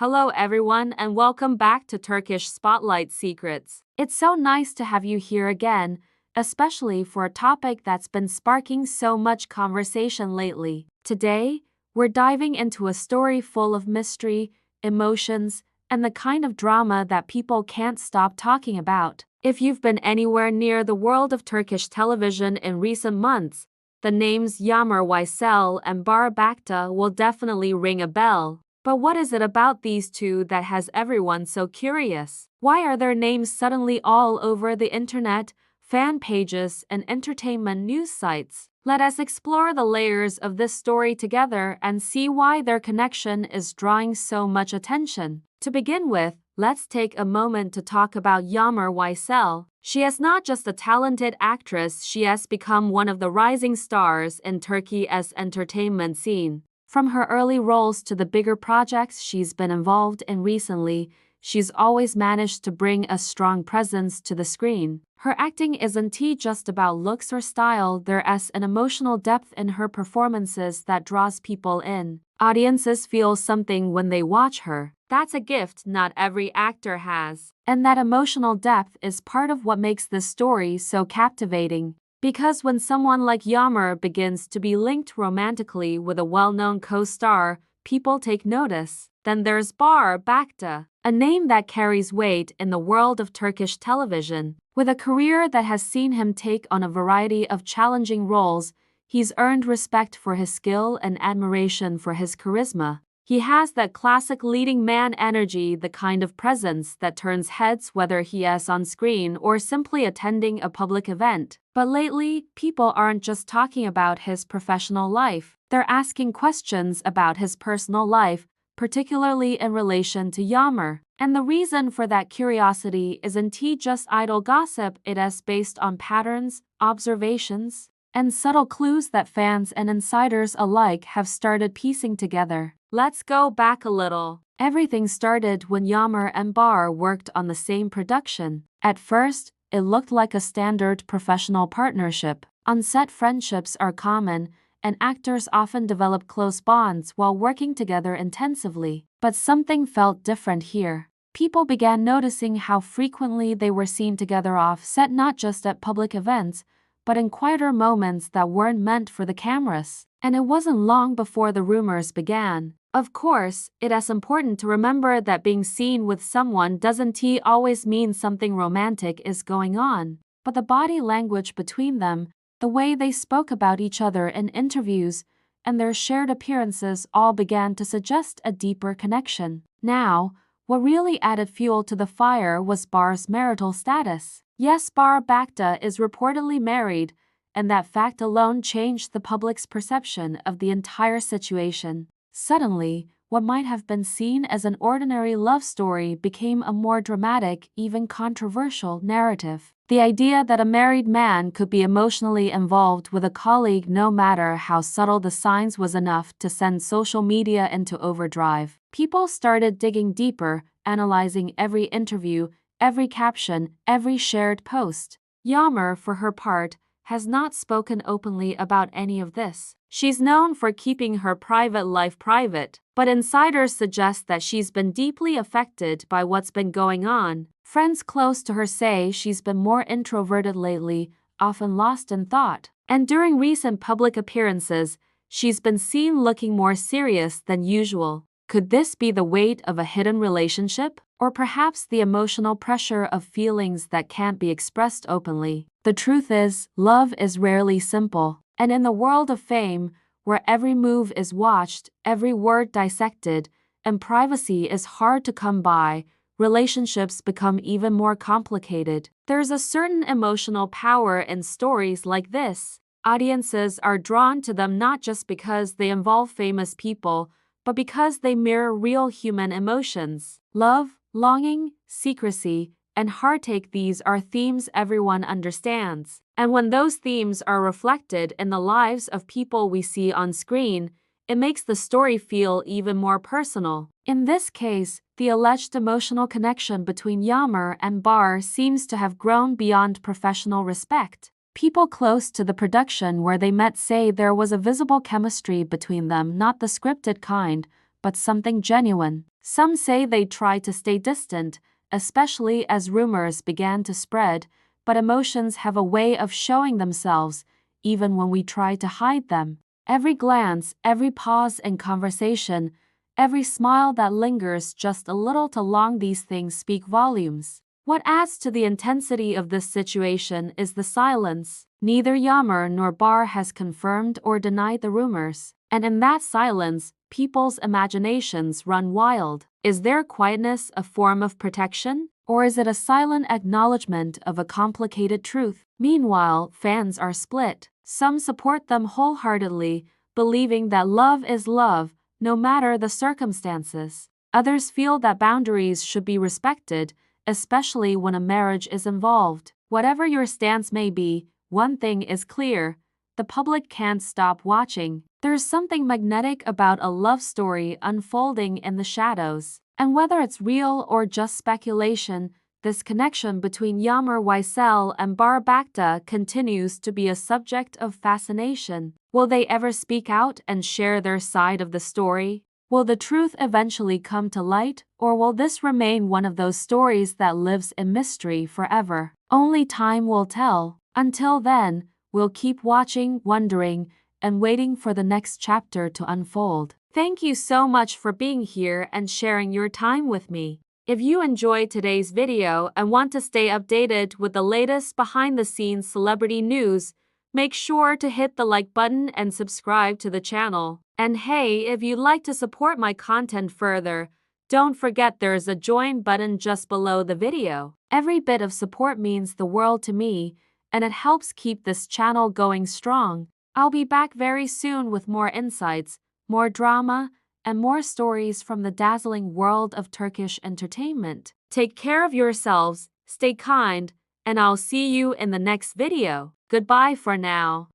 Hello everyone and welcome back to Turkish Spotlight Secrets. It's so nice to have you here again, especially for a topic that's been sparking so much conversation lately. Today, we're diving into a story full of mystery, emotions, and the kind of drama that people can't stop talking about. If you've been anywhere near the world of Turkish television in recent months, the names Yammer Weissell and Baraka will definitely ring a bell. But what is it about these two that has everyone so curious? Why are their names suddenly all over the internet, fan pages, and entertainment news sites? Let us explore the layers of this story together and see why their connection is drawing so much attention. To begin with, let's take a moment to talk about Yammer Weissell. She is not just a talented actress, she has become one of the rising stars in Turkey's entertainment scene. From her early roles to the bigger projects she's been involved in recently, she's always managed to bring a strong presence to the screen. Her acting isn't just about looks or style, there's an emotional depth in her performances that draws people in. Audiences feel something when they watch her. That's a gift not every actor has. And that emotional depth is part of what makes this story so captivating. Because when someone like Yağmur begins to be linked romantically with a well-known co-star, people take notice. Then there's Baraka, a name that carries weight in the world of Turkish television. With a career that has seen him take on a variety of challenging roles, he's earned respect for his skill and admiration for his charisma. He has that classic leading man energy, the kind of presence that turns heads whether he is on screen or simply attending a public event. But lately, people aren't just talking about his professional life. They're asking questions about his personal life, particularly in relation to Yağmur. And the reason for that curiosity isn't just idle gossip, it is based on patterns, observations, and subtle clues that fans and insiders alike have started piecing together. Let's go back a little. Everything started when Yağmur and Bar worked on the same production. At first, it looked like a standard professional partnership. On-set friendships are common, and actors often develop close bonds while working together intensively. But something felt different here. People began noticing how frequently they were seen together off-set, not just at public events, but in quieter moments that weren't meant for the cameras. And it wasn't long before the rumors began. Of course, it is important to remember that being seen with someone doesn't always mean something romantic is going on. But the body language between them, the way they spoke about each other in interviews, and their shared appearances all began to suggest a deeper connection. Now, what really added fuel to the fire was Bar's marital status. Yes, Baraka is reportedly married, and that fact alone changed the public's perception of the entire situation. Suddenly, what might have been seen as an ordinary love story became a more dramatic, even controversial narrative. The idea that a married man could be emotionally involved with a colleague, no matter how subtle the signs, was enough to send social media into overdrive. People started digging deeper, analyzing every interview, every caption, every shared post. Yağmur, for her part, has not spoken openly about any of this. She's known for keeping her private life private, but insiders suggest that she's been deeply affected by what's been going on. Friends close to her say she's been more introverted lately, often lost in thought. And during recent public appearances, she's been seen looking more serious than usual. Could this be the weight of a hidden relationship? Or perhaps the emotional pressure of feelings that can't be expressed openly? The truth is, love is rarely simple. And in the world of fame, where every move is watched, every word dissected, and privacy is hard to come by, relationships become even more complicated. There's a certain emotional power in stories like this. Audiences are drawn to them not just because they involve famous people, but because they mirror real human emotions. Love, longing, secrecy, and heartache, these are themes everyone understands. And when those themes are reflected in the lives of people we see on screen, it makes the story feel even more personal. In this case, the alleged emotional connection between Yağmur and Bar seems to have grown beyond professional respect. People close to the production where they met say there was a visible chemistry between them, not the scripted kind, but something genuine. Some say they tried to stay distant, especially as rumors began to spread, but emotions have a way of showing themselves, even when we try to hide them. Every glance, every pause in conversation, every smile that lingers just a little too long, these things speak volumes. What adds to the intensity of this situation is the silence. Neither Yammer nor Bar has confirmed or denied the rumors, and in that silence, people's imaginations run wild. Is their quietness a form of protection, or is it a silent acknowledgement of a complicated truth? Meanwhile, fans are split. Some support them wholeheartedly, believing that love is love, no matter the circumstances. Others feel that boundaries should be respected, especially when a marriage is involved. Whatever your stance may be, one thing is clear: the public can't stop watching. There's something magnetic about a love story unfolding in the shadows. And whether it's real or just speculation, this connection between Yammer Weissell and Baraka continues to be a subject of fascination. Will they ever speak out and share their side of the story? Will the truth eventually come to light, or will this remain one of those stories that lives in mystery forever? Only time will tell. Until then, we'll keep watching, wondering, and waiting for the next chapter to unfold. Thank you so much for being here and sharing your time with me. If you enjoyed today's video and want to stay updated with the latest behind-the-scenes celebrity news, make sure to hit the like button and subscribe to the channel. And hey, if you'd like to support my content further, don't forget there's a join button just below the video. Every bit of support means the world to me, and it helps keep this channel going strong. I'll be back very soon with more insights, more drama, and more stories from the dazzling world of Turkish entertainment. Take care of yourselves, stay kind, and I'll see you in the next video. Goodbye for now.